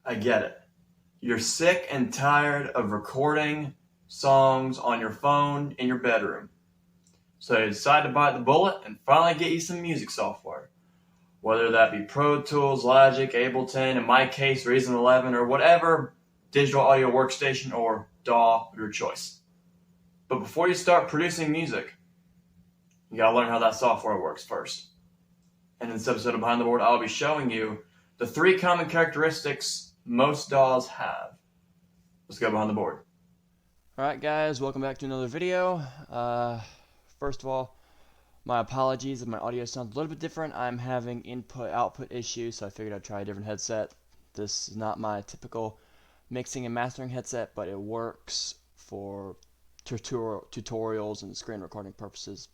I get it. You're sick and tired of recording songs on your phone in your bedroom. So you decide to bite the bullet and finally get you some music software. Whether that be Pro Tools, Logic, Ableton, in my case, Reason 11, or whatever digital audio workstation or DAW of your choice. But before you start producing music, you gotta learn how that software works first. And in this episode of Behind the Board, I'll be showing you the 3 common characteristics most DAWs have. Let's go behind the board. Alright guys, welcome back to another video. First of all, my apologies if my audio sounds a little bit different. I'm having input-output issues, so I figured I'd try a different headset. This is not my typical mixing and mastering headset, but it works for tutorials and screen recording purposes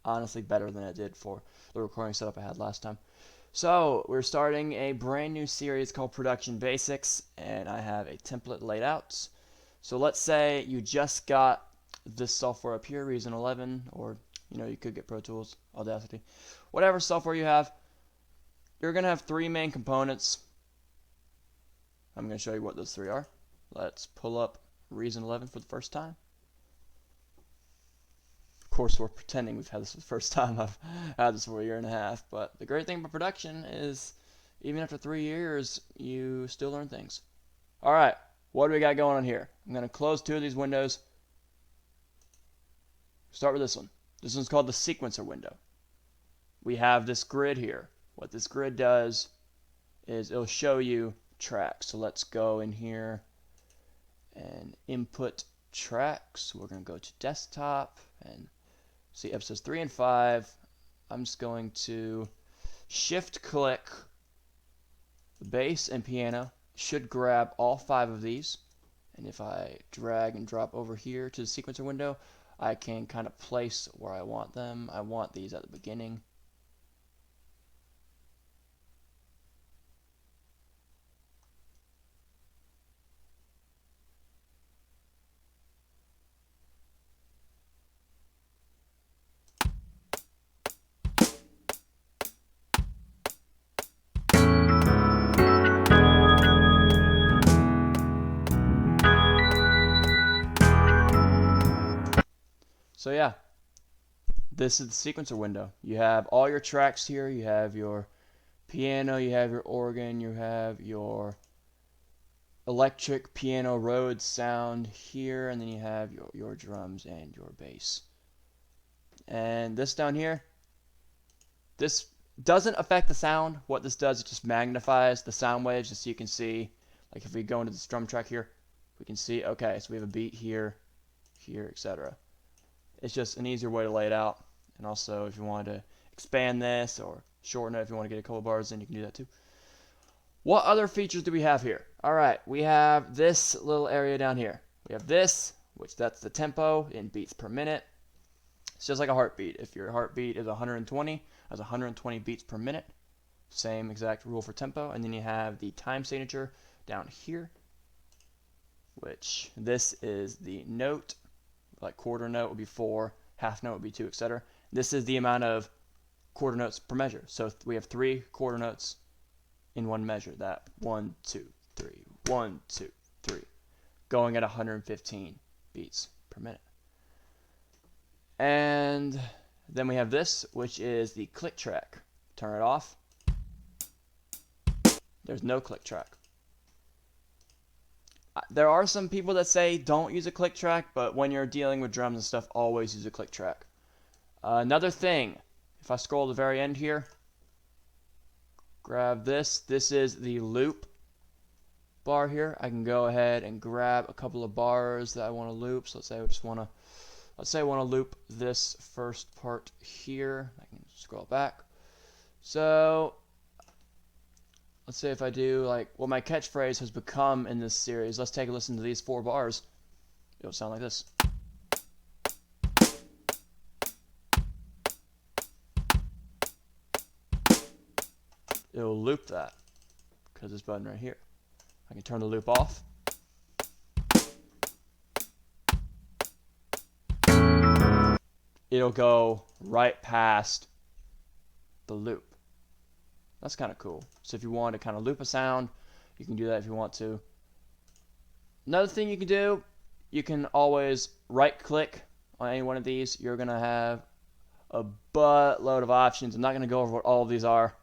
honestly better than it did for the recording setup I had last time. So we're starting a brand new series called Production Basics, and I have a template laid out. So let's say you just got this software up here, Reason 11, or you could get Pro Tools, Audacity, whatever software you have. You're going to have 3 main components. I'm going to show you what those 3 are. Let's pull up Reason 11 for the first time. Of course, we're pretending we've had this for the first time. I've had this for a year and a half. But the great thing about production is even after 3 years, you still learn things. All right, what do we got going on here? I'm going to close 2 of these windows. Start with this one. This one's called the sequencer window. We have this grid here. What this grid does is it'll show you tracks. So let's go in here and input tracks. We're going to go to desktop and see episodes 3 and 5. I'm just going to shift click the bass and piano. Should grab all 5 of these. And if I drag and drop over here to the sequencer window, I can kind of place where I want them. I want these at the beginning. So yeah, this is the sequencer window. You have all your tracks here. You have your piano, you have your organ, you have your electric piano Rhodes sound here, and then you have your drums and your bass. And this down here, this doesn't affect the sound. What this does, it just magnifies the sound waves just so you can see, like if we go into this drum track here, we can see, okay, so we have a beat here, here, etc. It's just an easier way to lay it out. And also, if you want to expand this or shorten it, if you want to get a couple bars in, you can do that too. What other features do we have here? All right, we have this little area down here. We have this, which that's the tempo in beats per minute. It's just like a heartbeat. If your heartbeat is 120, that's 120 beats per minute. Same exact rule for tempo. And then you have the time signature down here, which this is the note. Like quarter note would be 4, half note would be 2, etc. This is the amount of quarter notes per measure. So we have 3 quarter notes in one measure. That 1, 2, 3, 1, 2, 3, going at 115 beats per minute. And then we have this, which is the click track. Turn it off. There's no click track. There are some people that say don't use a click track, but when you're dealing with drums and stuff, always use a click track. Another thing, if I scroll to the very end here, grab this. This is the loop bar here. I can go ahead and grab a couple of bars that I want to loop. So let's say I want to loop this first part here. I can scroll back. So let's say if I do like what my catchphrase has become in this series. Let's take a listen to these 4 bars. It'll sound like this. It'll loop that because this button right here. I can turn the loop off. It'll go right past the loop. That's kind of cool. So if you want to kind of loop a sound, You can do that if you want to. Another thing you can do, you can always right click on any one of these. You're going to have a buttload of options. I'm not going to go over what all of these are,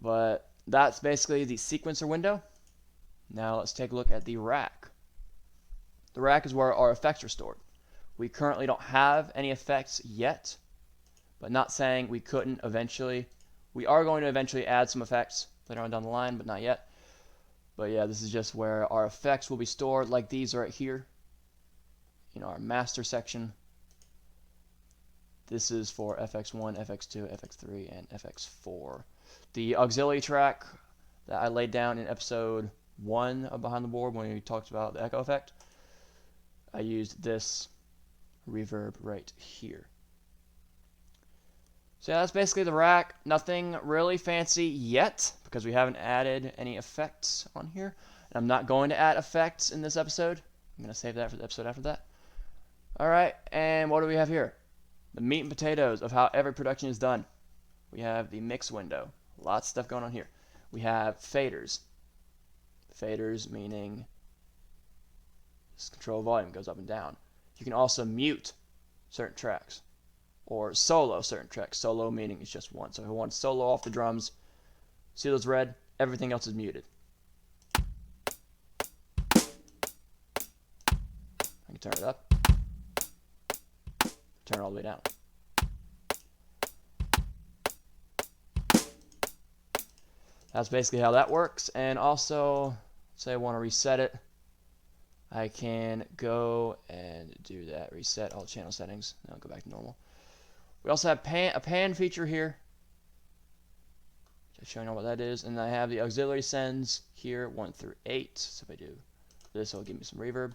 but that's basically the sequencer window. Now let's take a look at the rack. The rack is where our effects are stored. We currently don't have any effects yet, but not saying we couldn't eventually. We are going to eventually add some effects later on down the line, but not yet. But yeah, this is just where our effects will be stored, like these right here. You know, our master section. This is for FX1, FX2, FX3, and FX4. The auxiliary track that I laid down in episode 1 of Behind the Board when we talked about the echo effect, I used this reverb right here. So yeah, that's basically the rack. Nothing really fancy yet because we haven't added any effects on here. And I'm not going to add effects in this episode. I'm going to save that for the episode after that. Alright, and what do we have here? The meat and potatoes of how every production is done. We have the mix window. Lots of stuff going on here. We have faders. Faders meaning this control volume goes up and down. You can also mute certain tracks or solo certain tracks. Solo meaning it's just one. So if I want to solo off the drums, see those red? Everything else is muted. I can turn it up. Turn it all the way down. That's basically how that works. And also, say I want to reset it, I can go and do that. Reset all channel settings. Now I'll go back to normal. We also have a pan feature here. Just showing you what that is. And I have the auxiliary sends here, 1 through 8. So if I do this, it'll give me some reverb.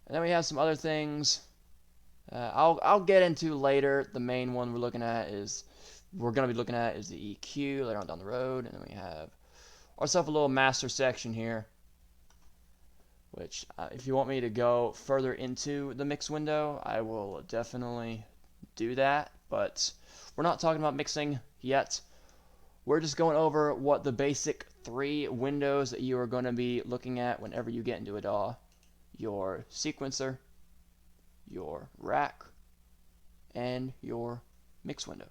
And then we have some other things. I'll get into later. The main one we're going to be looking at is the EQ later on down the road. And then we have ourselves a little master section here, which if you want me to go further into the mix window, I will definitely do that. But we're not talking about mixing yet. We're just going over what the basic 3 windows that you are going to be looking at whenever you get into a DAW. Your sequencer, your rack, and your mix window.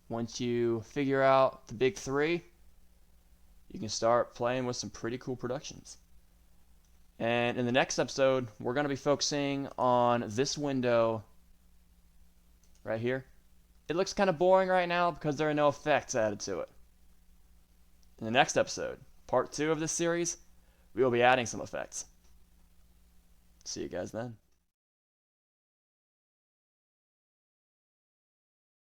Once you figure out the big 3, you can start playing with some pretty cool productions. And in the next episode, we're going to be focusing on this window right here. It looks kind of boring right now because there are no effects added to it. In the next episode, part 2 of this series, we will be adding some effects. See you guys then.